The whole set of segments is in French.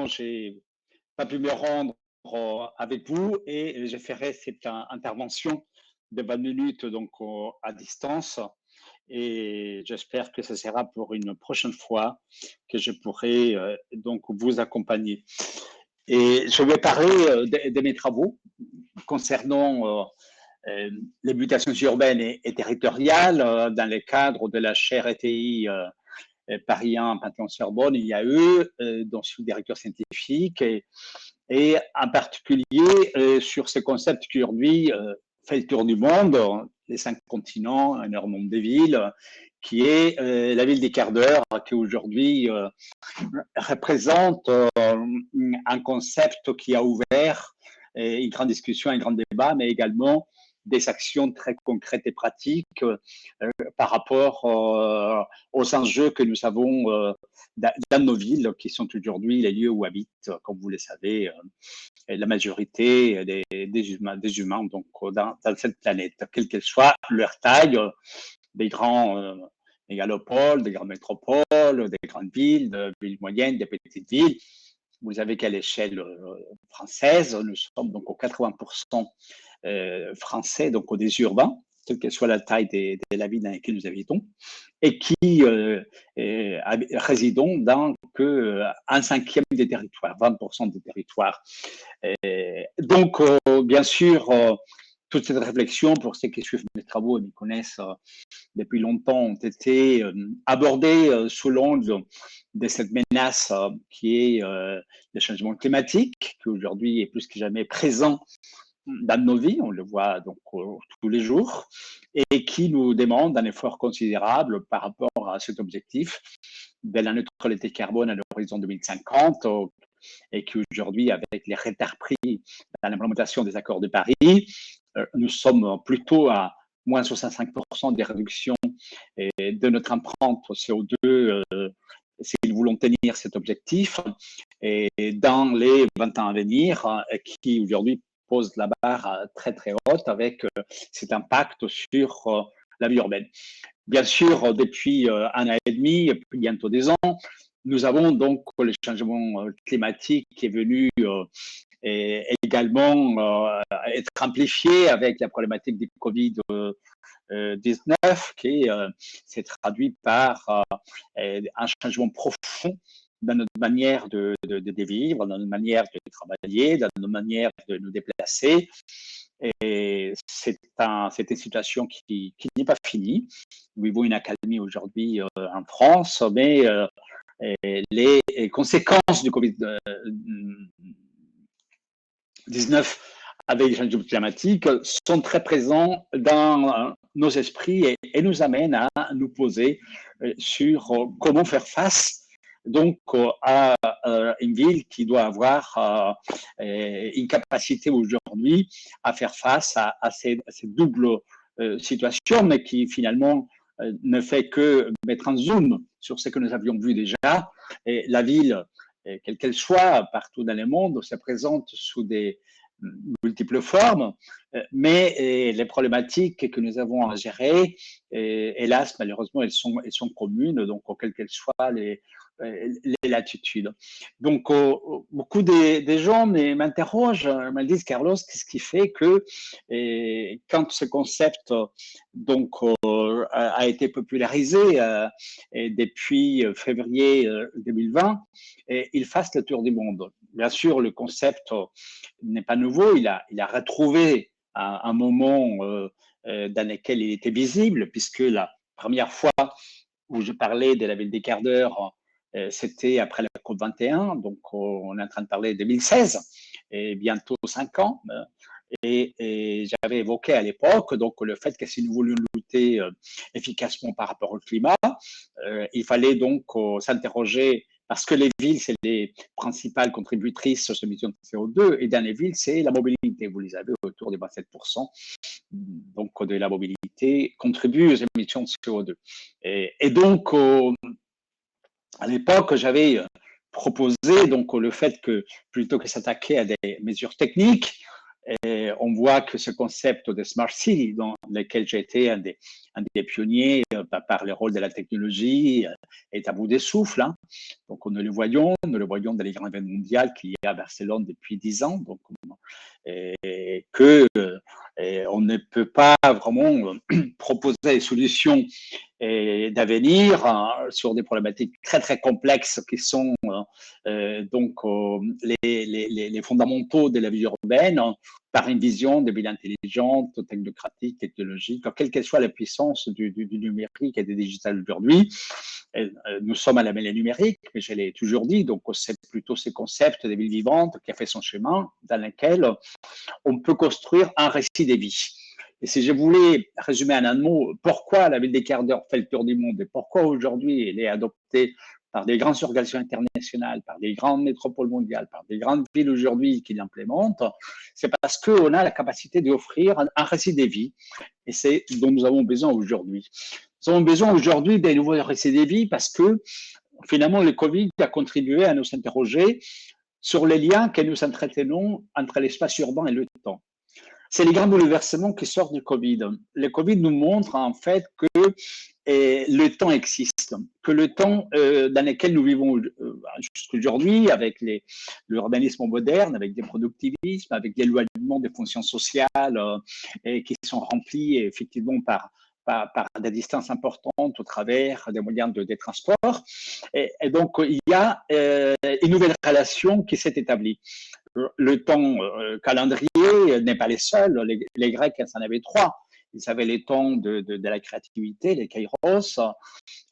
j'ai pas pu me rendre avec vous et je ferai cette intervention de 20 minutes donc à distance et j'espère que ce sera pour une prochaine fois que je pourrai donc vous accompagner. Et je vais parler de mes travaux concernant les mutations urbaines et territoriales dans le cadre de la chaire ETI Paris 1 Panthéon-Sorbonne, IAE, dont je suis directeur scientifique, et en particulier sur ce concept qui aujourd'hui fait le tour du monde, les 5 continents, un énorme nombre de villes, qui est la ville des quarts d'heure, qui aujourd'hui représente un concept qui a ouvert une grande discussion, un grand débat, mais également des actions très concrètes et pratiques par rapport aux enjeux que nous avons dans nos villes, qui sont aujourd'hui les lieux où habitent, comme vous le savez, la majorité des humains donc, dans cette planète, quelle qu'elle soit leur taille, des grands mégalopoles, des grandes métropoles, des grandes villes, des villes moyennes, des petites villes. Vous savez qu'à l'échelle française, nous sommes donc aux 80% français, donc des urbains, quelle que soit la taille de la ville dans laquelle nous habitons, et qui résidons dans un cinquième des territoires, 20% des territoires. Donc, bien sûr, toute cette réflexion, pour ceux qui suivent mes travaux et me connaissent depuis longtemps, ont été abordées sous l'angle de cette menace qui est le changement climatique, qui aujourd'hui est plus que jamais présent dans nos vies, on le voit donc tous les jours, et qui nous demande un effort considérable par rapport à cet objectif de la neutralité carbone à l'horizon 2050, et qui aujourd'hui, avec les retards pris dans l'implémentation des accords de Paris, nous sommes plutôt à moins 65% des réductions de notre empreinte CO2 si nous voulons tenir cet objectif et dans les 20 ans à venir, qui aujourd'hui pose la barre très très haute avec cet impact sur la vie urbaine. Bien sûr, depuis un an et demi, bientôt 2 ans, nous avons donc le changement climatique qui est venu et également être amplifié avec la problématique du Covid-19 qui s'est traduit par un changement profond dans notre manière de vivre, dans notre manière de travailler, dans notre manière de nous déplacer. Et c'est une situation qui n'est pas finie. Nous vivons une accalmie aujourd'hui en France, mais les conséquences du Covid-19 avec les changements climatiques sont très présents dans nos esprits et nous amènent à nous poser sur comment faire face donc à une ville qui doit avoir une capacité aujourd'hui à faire face à ces doubles situations, mais qui finalement ne fait que mettre en zoom sur ce que nous avions vu déjà. Et la ville, quelle qu'elle soit, partout dans le monde, se présente sous des multiples formes, mais les problématiques que nous avons à gérer, hélas, malheureusement, elles sont communes, donc quelles qu'elles soient les latitudes. Donc, beaucoup des gens m'interrogent, me disent, Carlos, qu'est-ce qui fait que quand ce concept donc, a été popularisé depuis février 2020, il fasse le tour du monde. Bien sûr, le concept n'est pas nouveau, il a retrouvé un moment dans lequel il était visible, puisque la première fois où je parlais de la ville des quarts d'heure, c'était après la COP21, donc on est en train de parler de 2016, et bientôt 5 ans. Et j'avais évoqué à l'époque donc le fait que si nous voulions lutter efficacement par rapport au climat, il fallait donc s'interroger parce que les villes, c'est les principales contributrices aux émissions de CO2, et dans les villes, c'est la mobilité. Vous les avez autour de 27%. Donc, de la mobilité contribue aux émissions de CO2. Et donc, à l'époque, j'avais proposé donc le fait que plutôt que s'attaquer à des mesures techniques, on voit que ce concept de Smart City, dans lequel j'ai été un des pionniers par le rôle de la technologie, est à bout de souffle. Hein. Donc, nous le voyons dans les grands événements mondiaux qu'il y a à Barcelone depuis 10 ans. Donc, et que on ne peut pas vraiment proposer des solutions d'avenir sur des problématiques très très complexes qui sont donc les fondamentaux de la vie urbaine par une vision de ville intelligente, technocratique, technologique, quelle qu'elle soit la puissance du numérique et du digital aujourd'hui. Nous sommes à la mêlée numérique, mais je l'ai toujours dit, donc c'est plutôt ce concept de ville vivante qui a fait son chemin, dans lequel on peut construire un récit des vies. Et si je voulais résumer en un mot pourquoi la ville des quarts d'heure fait le tour du monde et pourquoi aujourd'hui elle est adoptée par des grandes organisations internationales, par des grandes métropoles mondiales, par des grandes villes aujourd'hui qui l'implémentent, c'est parce qu'on a la capacité d'offrir un récit des vies. Et c'est dont nous avons besoin aujourd'hui. Nous avons besoin aujourd'hui des nouveaux récits des vies parce que finalement le Covid a contribué à nous interroger sur les liens que nous entretenons entre l'espace urbain et le temps. C'est les grands bouleversements qui sortent du Covid. Le Covid nous montre en fait que le temps existe, que le temps dans lequel nous vivons jusqu'aujourd'hui, avec l'urbanisme moderne, avec des productivismes, avec l'éloignement des fonctions sociales qui sont remplies effectivement par des distances importantes au travers des moyens de transport. Et donc, il y a une nouvelle relation qui s'est établie. Le temps calendrier n'est pas les seuls. Les Grecs, ils en avaient 3. Ils avaient les temps de la créativité, les kairos,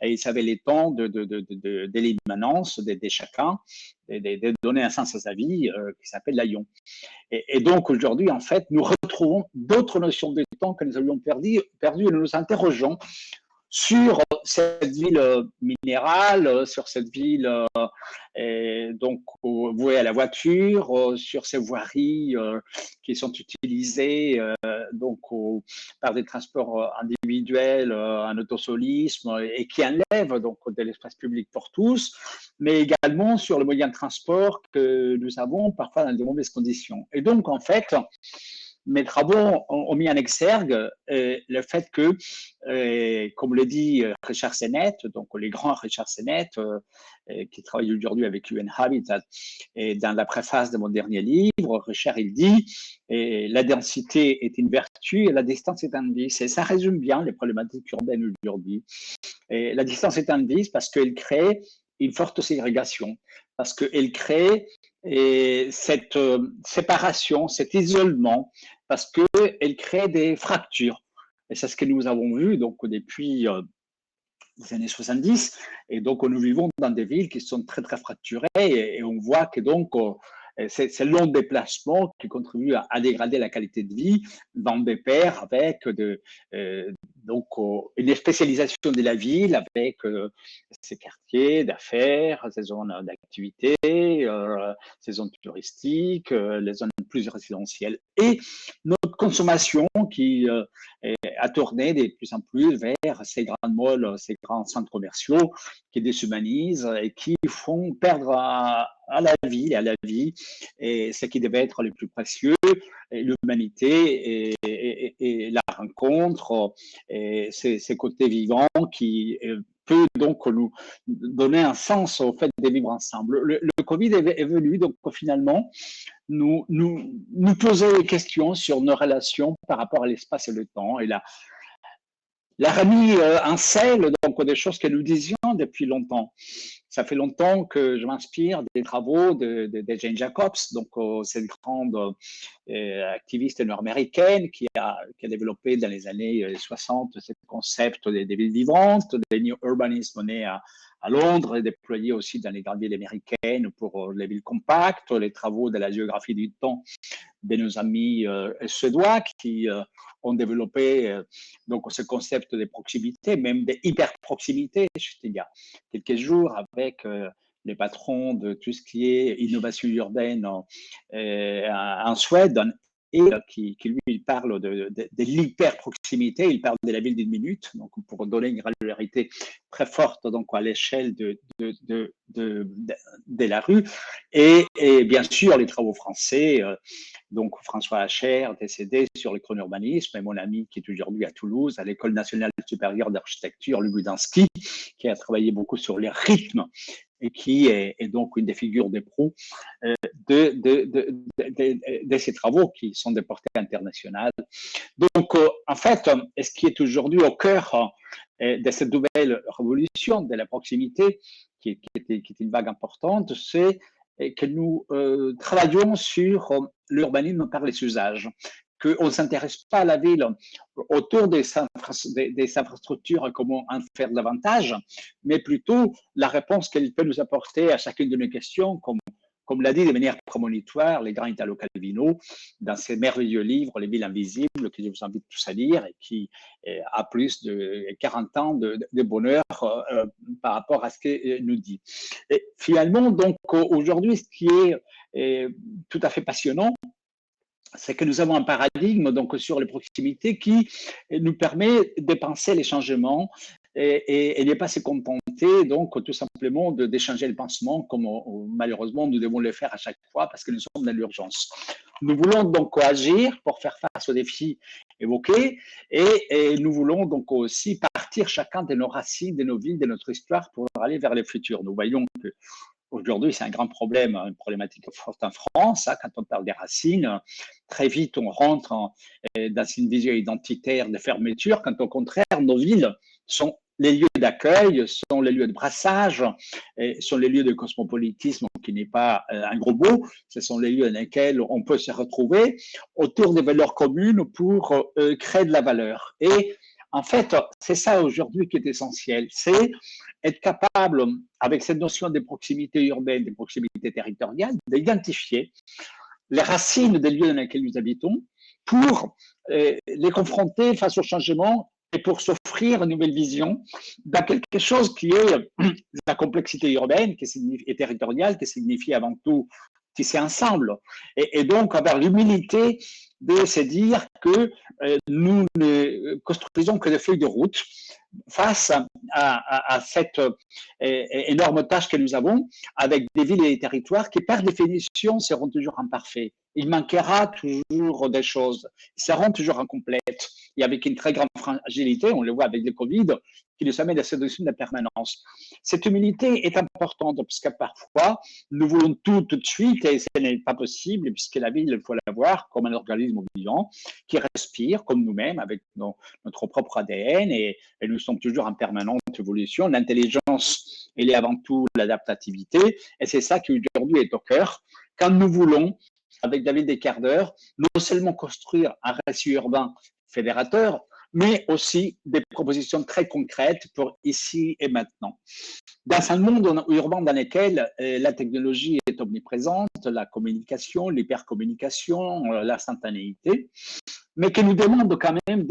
et ils avaient les temps de l'immanence de chacun, de donner un sens à sa vie, qui s'appelle l'aion. Et donc aujourd'hui, en fait, nous retrouvons d'autres notions de temps que nous avions perdues et nous nous interrogeons sur cette ville minérale, sur cette ville donc vouée à la voiture, sur ces voiries qui sont utilisées donc par des transports individuels, un autosolisme et qui enlèvent donc de l'espace public pour tous, mais également sur le moyen de transport que nous avons parfois dans de mauvaises conditions. Et donc en fait, mes travaux ont mis en exergue le fait que, comme le dit Richard Sennett, donc les grands Richard Sennett, qui travaille aujourd'hui avec UN Habitat, et dans la préface de mon dernier livre, Richard, il dit la densité est une vertu et la distance est un vice. Et ça résume bien les problématiques urbaines aujourd'hui. Et la distance est un vice parce qu'elle crée une forte ségrégation, parce qu'elle crée cette séparation, cet isolement, parce qu'elle crée des fractures. Et c'est ce que nous avons vu donc, depuis les années 70. Et donc, nous vivons dans des villes qui sont très, très fracturées et on voit que donc, c'est le long déplacement qui contribue à dégrader la qualité de vie dans des pairs avec donc une spécialisation de la ville avec ses quartiers d'affaires, ses zones d'activité, ses zones touristiques, les zones plus résidentielles et notre consommation qui a tourné de plus en plus vers ces grandes malls, ces grands centres commerciaux qui déshumanisent et qui font perdre à la vie, et ce qui devait être le plus précieux, l'humanité et la rencontre, et ces côtés vivants qui peut donc nous donner un sens au fait de vivre ensemble. Le Covid est venu donc finalement nous poser des questions sur nos relations par rapport à l'espace et le temps, et la remis en selle donc des choses que nous disions depuis longtemps. Ça fait longtemps que je m'inspire des travaux de Jane Jacobs, donc cette grande activiste nord-américaine qui a développé dans les années 60 ce concept des villes vivantes, des New Urbanism nés à Londres et déployé aussi dans les grandes villes américaines pour les villes compactes, les travaux de la géographie du temps de nos amis suédois qui ont développé donc ce concept de proximité, même de hyper-proximité. J'étais il y a quelques jours avec les patrons de tout ce qui est innovation urbaine en Suède, et qui lui parle de l'hyper-proximité, il parle de la ville d'une minute, donc pour donner une granularité très forte donc à l'échelle de la rue. Et bien sûr, les travaux français donc François Hacher, décédé, sur le chrono-urbanisme, et mon ami qui est aujourd'hui à Toulouse, à l'École nationale supérieure d'architecture, Louis Budansky, qui a travaillé beaucoup sur les rythmes et qui est donc une des figures des pros de ces travaux qui sont de portée internationale. Donc, en fait, ce qui est aujourd'hui au cœur de cette nouvelle révolution de la proximité, qui est une vague importante, c'est que nous travaillons sur l'urbanisme par les usages, qu'on ne s'intéresse pas à la ville autour des infrastructures, comment en faire davantage, mais plutôt la réponse qu'elle peut nous apporter à chacune de nos questions, comme l'a dit de manière prémonitoire les grands Italo Calvino dans ses merveilleux livres, Les villes invisibles, que je vous invite tous à lire et qui a plus de 40 ans de bonheur par rapport à ce qu'il nous dit. Et finalement, donc aujourd'hui, ce qui est tout à fait passionnant, c'est que nous avons un paradigme donc sur les proximités qui nous permet de penser les changements et ne pas se contenter donc tout simplement d'échanger le pansement comme malheureusement nous devons le faire à chaque fois parce que nous sommes dans l'urgence. Nous voulons donc agir pour faire face aux défis évoqués et nous voulons donc aussi partir chacun de nos racines, de nos villes, de notre histoire pour aller vers le futur. Nous voyons que aujourd'hui, c'est un grand problème, une problématique forte en France. Hein, quand on parle des racines, très vite, on rentre dans une vision identitaire de fermeture, quand au contraire, nos villes sont les lieux d'accueil, sont les lieux de brassage, sont les lieux de cosmopolitisme qui n'est pas un gros mot. Ce sont les lieux dans lesquels on peut se retrouver autour des valeurs communes pour créer de la valeur. Et en fait, c'est ça aujourd'hui qui est essentiel, c'est être capable, avec cette notion de proximité urbaine, de proximité territoriale, d'identifier les racines des lieux dans lesquels nous habitons pour les confronter face au changement et pour s'offrir une nouvelle vision dans quelque chose qui est la complexité urbaine et territoriale, qui signifie avant tout tisser ensemble. Et donc avoir l'humilité de se dire que nous ne construisons que des feuilles de route face à cette énorme tâche que nous avons avec des villes et des territoires qui, par définition, seront toujours imparfaits. Il manquera toujours des choses, ils seront toujours incomplètes et avec une très grande fragilité, on le voit avec le Covid, qui nous amène à cette notion de permanence. Cette humilité est importante parce que parfois, nous voulons tout de suite et ce n'est pas possible puisque la ville, il faut la voir comme un organisme vivant qui respire comme nous-mêmes avec notre propre ADN et nous sommes toujours en permanente évolution. L'intelligence, elle est avant tout l'adaptativité et c'est ça qui aujourd'hui est au cœur. Quand nous voulons, avec David Descartes, non seulement construire un récit urbain fédérateur, mais aussi des propositions très concrètes pour ici et maintenant. Dans un monde urbain dans lequel la technologie est omniprésente, la communication, l'hypercommunication, l'instantanéité, mais qui nous demande quand même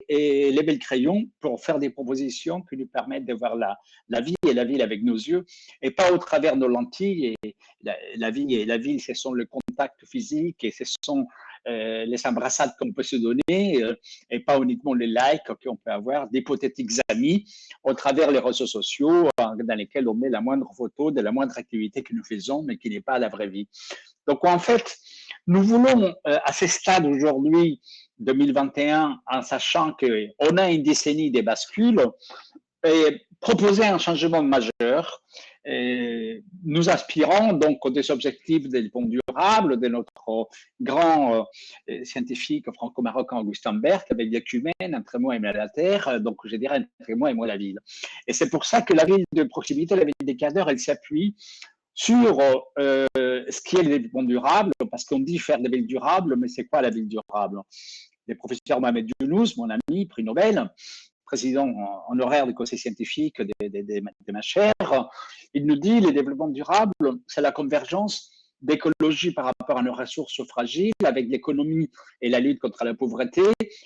les belles crayons pour faire des propositions qui nous permettent de voir la vie et la ville avec nos yeux, et pas au travers de nos lentilles. Et la vie et la ville, ce sont le contact physique et ce sont les embrassades qu'on peut se donner et pas uniquement les likes qu'on peut avoir d'hypothétiques amis au travers les réseaux sociaux dans lesquels on met la moindre photo de la moindre activité que nous faisons mais qui n'est pas la vraie vie. Donc en fait, nous voulons à ce stade aujourd'hui 2021, en sachant qu'on a une décennie des bascules, et proposer un changement majeur. Et nous aspirons donc des objectifs de développement durable de notre grand scientifique franco-marocain Augustin Berg avec l'œcumen entre moi et la terre, donc je dirais entre moi et moi la ville. Et c'est pour ça que la ville de proximité, la ville des cadres, elle s'appuie sur ce qui est le développement durable, parce qu'on dit faire des villes durables, mais c'est quoi la ville durable? Le professeur Mohamed Younous, mon ami, prix Nobel, président honoraire du conseil scientifique de ma chaire, il nous dit le développement durable, c'est la convergence d'écologie par rapport à nos ressources fragiles avec l'économie et la lutte contre la pauvreté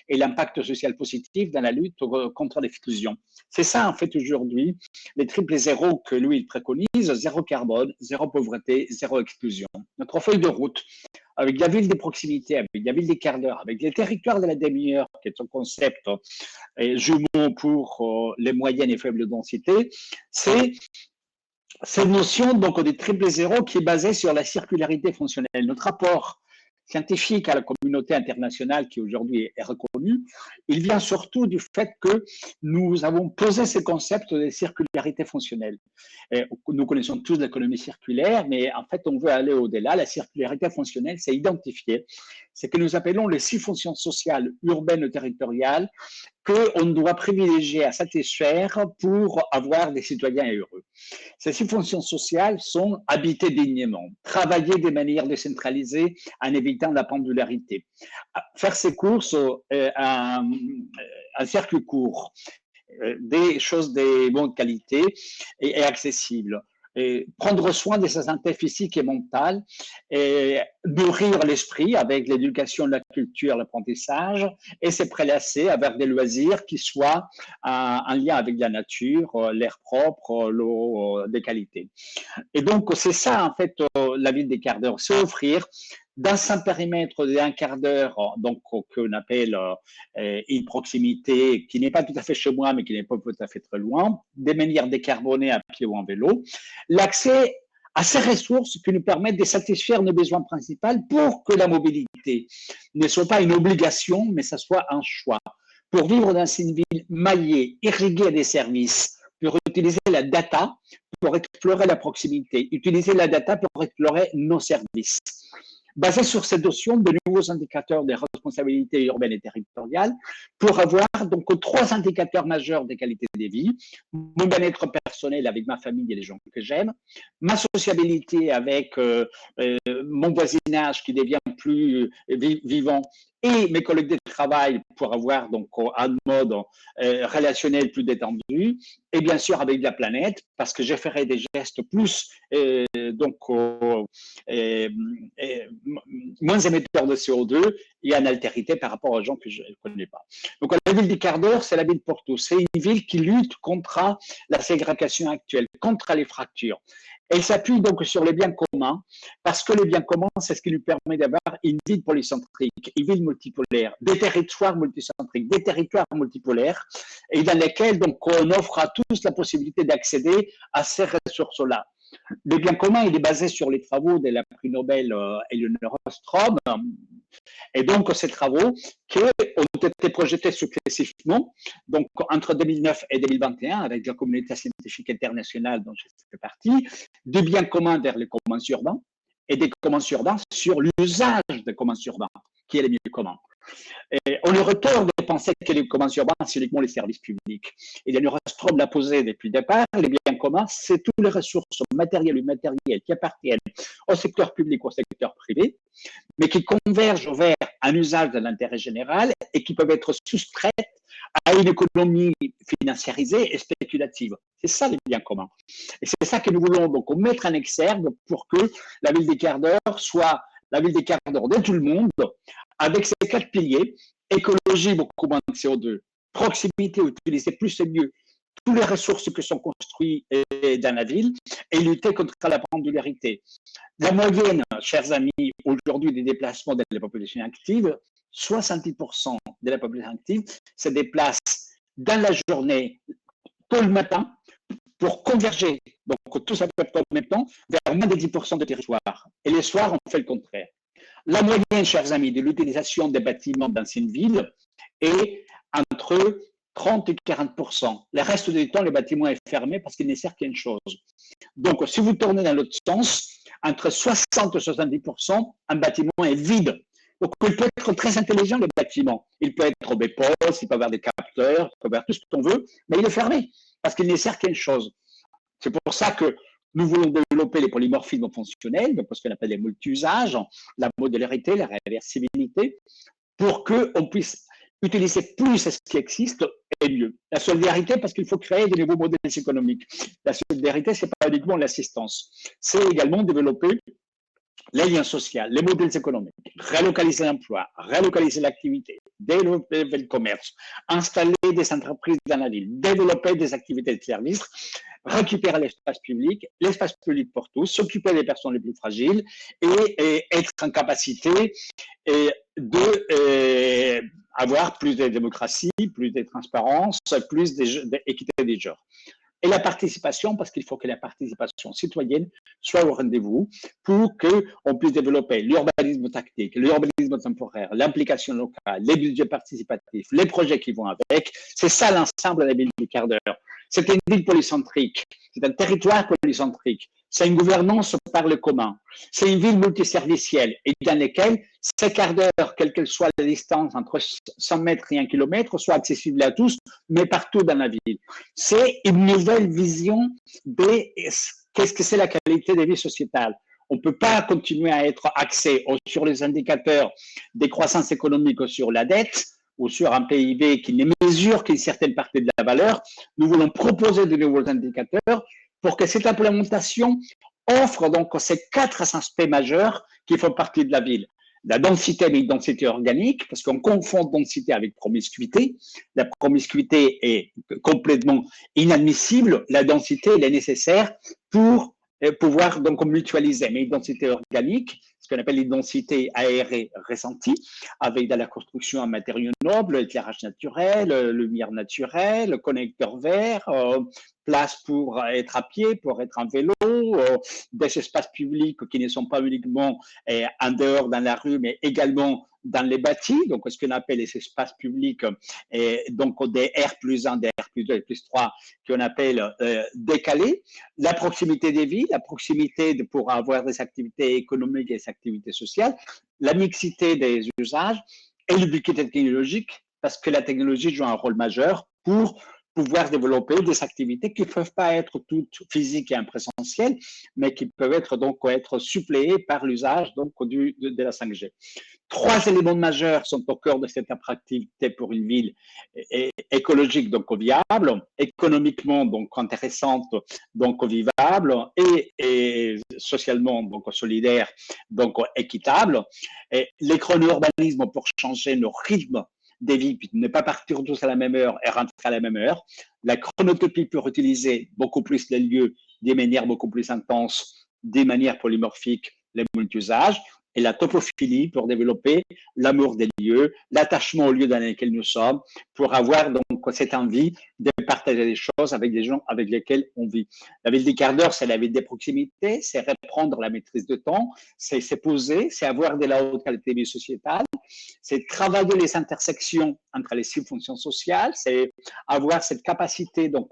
et l'impact social positif dans la lutte contre l'exclusion. C'est ça en fait aujourd'hui les triples zéros que lui il préconise, zéro carbone, zéro pauvreté, zéro exclusion. Notre feuille de route avec la ville des proximités, avec la ville des quarts d'heure, avec les territoires de la demi-heure, qui est un concept jumeau pour les moyennes et faibles densités, c'est cette notion donc des triple zéros qui est basée sur la circularité fonctionnelle. Notre rapport scientifique à la communauté internationale qui aujourd'hui est reconnue, il vient surtout du fait que nous avons posé ces concepts de circularité fonctionnelle. Et nous connaissons tous l'économie circulaire, mais en fait, on veut aller au-delà. La circularité fonctionnelle, c'est identifier ce que nous appelons les 6 fonctions sociales urbaines et territoriales qu'on doit privilégier à satisfaire pour avoir des citoyens heureux. Ces 6 fonctions sociales sont habiter dignement, travailler de manière décentralisée en évitant la pendularité, faire ses courses en circuit court, des choses de bonne qualité et accessibles. Et prendre soin de sa santé physique et mentale, et nourrir l'esprit avec l'éducation, la culture, l'apprentissage, et se prélasser avec des loisirs qui soient en lien avec la nature, l'air propre, l'eau de qualité. Et donc, c'est ça, en fait, la ville des quarts d'heure, c'est offrir dans un périmètre d'un quart d'heure, donc qu'on appelle une proximité qui n'est pas tout à fait chez moi, mais qui n'est pas tout à fait très loin, des manières décarbonées à pied ou en vélo, l'accès à ces ressources qui nous permettent de satisfaire nos besoins principaux pour que la mobilité ne soit pas une obligation, mais ça soit un choix. Pour vivre dans une ville maillée, irriguée des services, pour utiliser la data pour explorer la proximité, utiliser la data pour explorer nos services. Basé sur cette notion de nouveaux indicateurs des responsabilités urbaines et territoriales, pour avoir donc 3 indicateurs majeurs des qualités de vie, mon bien-être personnel avec ma famille et les gens que j'aime, ma sociabilité avec mon voisinage qui devient plus vivant et mes collègues de travail pour avoir donc un mode relationnel plus détendu, et bien sûr avec la planète, parce que je ferai des gestes plus moins émetteurs de CO2 et en altérité par rapport aux gens que je ne connais pas. Donc la ville des quarts d'heure, c'est la ville pour tous. C'est une ville qui lutte contre la ségrégation actuelle, contre les fractures. Elle s'appuie donc sur les biens communs, parce que les biens communs, c'est ce qui lui permet d'avoir une ville polycentrique, une ville multipolaire, des territoires multicentriques, des territoires multipolaires, et dans lesquels donc on offre à tous la possibilité d'accéder à ces ressources-là. Le bien commun, il est basé sur les travaux de la prix Nobel Elinor Ostrom, et donc ces travaux qui ont été projetés successivement, donc entre 2009 et 2021, avec la communauté scientifique internationale dont je fais partie, du bien commun vers les communs urbains et des communs urbains sur l'usage des communs urbains, qui est le mieux commun. Et on est retour de penser que les communs urbains, c'est uniquement les services publics. Elinor Ostrom l'a posé depuis le départ, les biens communs, c'est toutes les ressources matérielles ou immatérielles qui appartiennent au secteur public ou au secteur privé, mais qui convergent vers un usage de l'intérêt général et qui peuvent être soustraites à une économie financiarisée et spéculative. C'est ça les biens communs. Et c'est ça que nous voulons donc mettre en exergue pour que la ville des quarts d'heure soit la ville des quarts d'heure de tout le monde, avec ces 4 piliers: écologie, beaucoup moins de CO2, proximité, utiliser plus et mieux toutes les ressources qui sont construites dans la ville, et lutter contre la pendularité. La moyenne, chers amis, aujourd'hui des déplacements de la population active, 70% de la population active se déplace dans la journée, tôt le matin, pour converger, donc tous à peu près en même temps, vers moins de 10% de territoire. Et les soirs, on fait le contraire. La moyenne, chers amis, de l'utilisation des bâtiments dans une ville est entre 30 et 40%. Le reste du temps, le bâtiment est fermé parce qu'il ne sert qu'à une chose. Donc, si vous tournez dans l'autre sens, entre 60 et 70%, un bâtiment est vide. Donc, il peut être très intelligent, le bâtiment. Il peut être au BPOS, il peut avoir des capteurs, il peut avoir tout ce qu'on veut, mais il est fermé parce qu'il ne sert qu'à une chose. C'est pour ça que nous voulons développer les polymorphismes fonctionnels, donc ce qu'on appelle les multi-usages, la modularité, la réversibilité, pour qu'on puisse utiliser plus ce qui existe et mieux. La solidarité, parce qu'il faut créer de nouveaux modèles économiques. La solidarité, ce n'est pas uniquement l'assistance, c'est également développer les liens sociaux, les modèles économiques, relocaliser l'emploi, relocaliser l'activité, développer le commerce, installer des entreprises dans la ville, développer des activités de service, récupérer l'espace public pour tous, s'occuper des personnes les plus fragiles et être en capacité d'avoir plus de démocratie, plus de transparence, plus d'équité des genres. et la participation, parce qu'il faut que la participation citoyenne soit au rendez-vous pour qu'on puisse développer l'urbanisme tactique, l'urbanisme temporaire, l'implication locale, les budgets participatifs, les projets qui vont avec. C'est ça l'ensemble de la ville du quart d'heure. C'est une ville polycentrique, c'est un territoire polycentrique, c'est une gouvernance par le commun, c'est une ville multiservicielle et dans laquelle ces quarts d'heure, quelle que soit la distance entre 100 mètres et 1 kilomètre, soit accessible à tous, mais partout dans la ville. C'est une nouvelle vision de qu'est-ce que c'est la qualité de vie sociétale. On ne peut pas continuer à être axé sur les indicateurs des croissances économiques ou sur la dette, ou sur un PIB qui ne mesure qu'une certaine partie de la valeur. Nous voulons proposer de nouveaux indicateurs pour que cette implémentation offre donc ces 4 aspects majeurs qui font partie de la ville. La densité avec densité organique, parce qu'on confond densité avec promiscuité. La promiscuité est complètement inadmissible. La densité, elle est nécessaire pour pouvoir donc mutualiser. Mais une densité organique, ce qu'on appelle une densité aérée ressentie, avec de la construction en matériaux nobles, éclairage naturel, lumière naturelle, connecteur vert, place pour être à pied, pour être en vélo, des espaces publics qui ne sont pas uniquement en dehors dans la rue, mais également dans les bâtis, donc ce qu'on appelle les espaces publics, donc des R+1, des R+2 et +3, qu'on appelle décalés, la proximité des villes, la proximité pour avoir des activités économiques et des activités sociales, la mixité des usages et l'ubiquité technologique, parce que la technologie joue un rôle majeur pour pouvoir développer des activités qui ne peuvent pas être toutes physiques et en présentiel, mais qui peuvent être donc être suppléées par l'usage donc de la 5G. 3 éléments majeurs sont au cœur de cette attractivité pour une ville écologique, donc viable, économiquement donc intéressante, donc vivable, et socialement donc solidaire, donc équitable. Et les chrono-urbanismes pour changer nos rythmes des vies, puis ne pas partir tous à la même heure et rentrer à la même heure. La chronotopie pour utiliser beaucoup plus les lieux, des manières beaucoup plus intenses, des manières polymorphiques, les multi-usages, et la topophilie pour développer l'amour des lieux, l'attachement aux lieux dans lesquels nous sommes, pour avoir donc cette envie de partager des choses avec des gens avec lesquels on vit. La ville des quarts d'heure, c'est la ville des proximités, c'est reprendre la maîtrise de temps, c'est poser, c'est avoir de la haute qualité de vie sociétale, c'est travailler les intersections entre les 6 fonctions sociales, c'est avoir cette capacité donc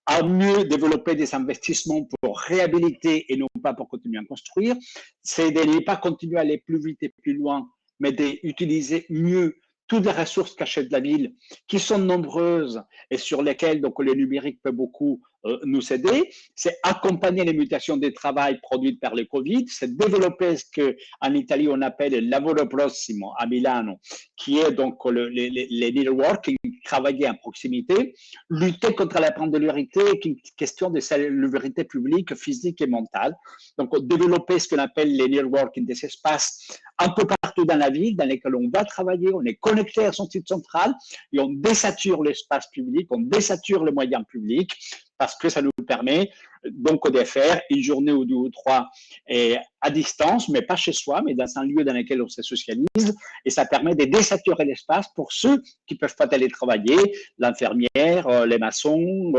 à mieux développer des investissements pour réhabiliter et non pas pour continuer à construire, c'est de ne pas continuer à aller plus vite et plus loin, mais d'utiliser mieux toutes les ressources cachées de la ville, qui sont nombreuses et sur lesquelles donc, le numérique peut beaucoup nous aider. C'est accompagner les mutations des travails produites par le Covid, c'est développer ce qu'en Italie on appelle le lavoro prossimo à Milano, qui est donc les networking, travailler en proximité, lutter contre la pendularité, qui est une question de salubrité publique, physique et mentale. Donc, développer ce qu'on appelle les networking, des espaces un peu partout dans la ville, dans lesquels on va travailler, on est connecté à son site central et on désature l'espace public, on désature les moyens publics, parce que ça nous permet donc de faire une journée ou 2 ou 3 à distance, mais pas chez soi, mais dans un lieu dans lequel on se socialise, et ça permet de désaturer l'espace pour ceux qui ne peuvent pas aller travailler, l'infirmière, les maçons,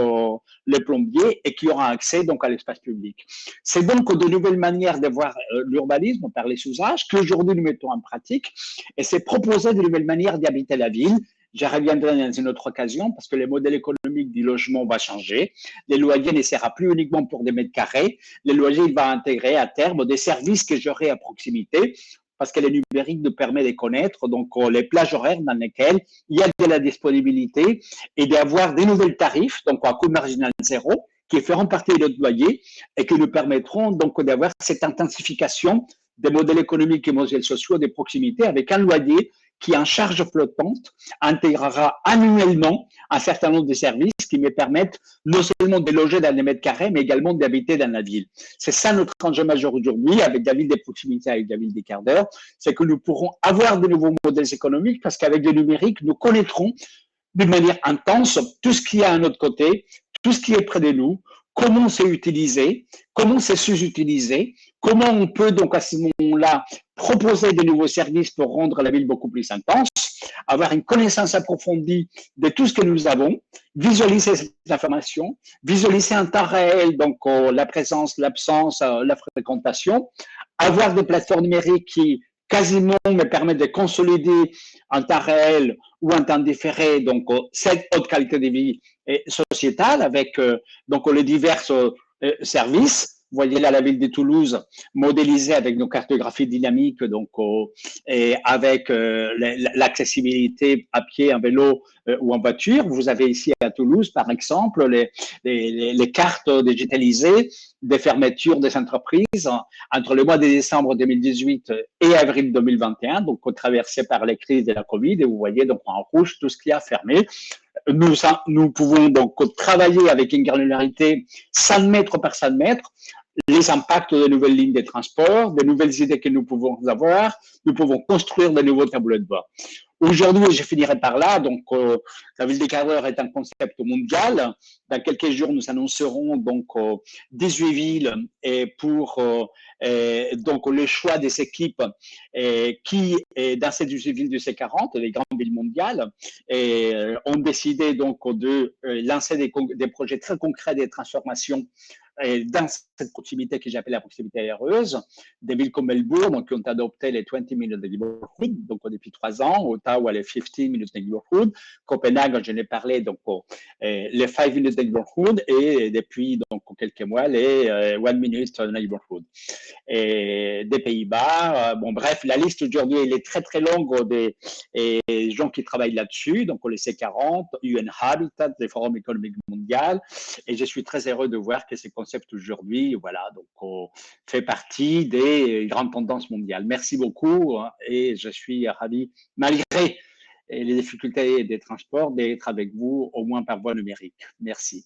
les plombiers, et qui auront accès donc à l'espace public. C'est donc de nouvelles manières de voir l'urbanisme par les usages qu'aujourd'hui nous mettons en pratique, et c'est proposer de nouvelles manières d'habiter la ville. J'y reviendrai dans une autre occasion parce que le modèle économique du logement va changer. Les loyers ne seront plus uniquement pour des mètres carrés. Les loyers, il va intégrer à terme des services que j'aurai à proximité parce que le numérique nous permet de connaître donc les plages horaires dans lesquelles il y a de la disponibilité et d'avoir des nouvelles tarifs, donc à coût marginal zéro, qui feront partie de notre loyer et qui nous permettront donc d'avoir cette intensification des modèles économiques et modèles sociaux de proximité avec un loyer qui, en charge flottante, intégrera annuellement un certain nombre de services qui me permettent non seulement de loger dans les mètres carrés, mais également d'habiter dans la ville. C'est ça notre enjeu majeur aujourd'hui avec la ville des proximités, avec la ville des quarts d'heure, c'est que nous pourrons avoir de nouveaux modèles économiques parce qu'avec le numérique, nous connaîtrons d'une manière intense tout ce qu'il y a à notre côté, tout ce qui est près de nous, comment c'est utilisé, comment c'est sous-utilisé, comment on peut donc à ce moment-là proposer de nouveaux services pour rendre la ville beaucoup plus intense, avoir une connaissance approfondie de tout ce que nous avons, visualiser cette information, visualiser en temps réel donc la présence, l'absence, la fréquentation, avoir des plateformes numériques qui quasiment me permettent de consolider en temps réel ou en temps différé donc cette haute qualité de vie sociétale avec donc les divers services. Vous voyez là la ville de Toulouse modélisée avec nos cartographies dynamiques, donc et avec l'accessibilité à pied, en vélo ou en voiture. Vous avez ici à Toulouse, par exemple, les cartes digitalisées des fermetures des entreprises entre le mois de décembre 2018 et avril 2021, donc traversé par les crises de la Covid. Et vous voyez donc en rouge tout ce qui a fermé. Nous pouvons donc travailler avec une granularité 100 mètres par 100 mètres les impacts de nouvelles lignes de transport, de nouvelles idées que nous pouvons avoir, nous pouvons construire de nouveaux tableaux de bord. Aujourd'hui, je finirai par là, donc la ville des Carreurs est un concept mondial. Dans quelques jours, nous annoncerons donc 18 villes et pour donc le choix des équipes qui, dans ces 18 villes du C40, les grandes villes mondiales, ont décidé donc de lancer des projets très concrets de transformation dans cette proximité que j'appelle la proximité heureuse, des villes comme Melbourne qui ont adopté les 20 minutes neighborhood, donc depuis 3 ans, Ottawa les 15 minutes neighborhood, Copenhague, je n'ai parlé, donc les 5 minutes neighborhood et depuis donc quelques mois les 1 minute neighborhood. Et des Pays-Bas, bon bref, la liste aujourd'hui elle est très très longue des gens qui travaillent là-dessus, donc le C40, UN Habitat, le Forum économique mondial, et je suis très heureux de voir que ces concepts aujourd'hui, voilà, donc fait partie des grandes tendances mondiales. Merci beaucoup et je suis ravi, malgré les difficultés des transports, d'être avec vous, au moins par voie numérique. Merci.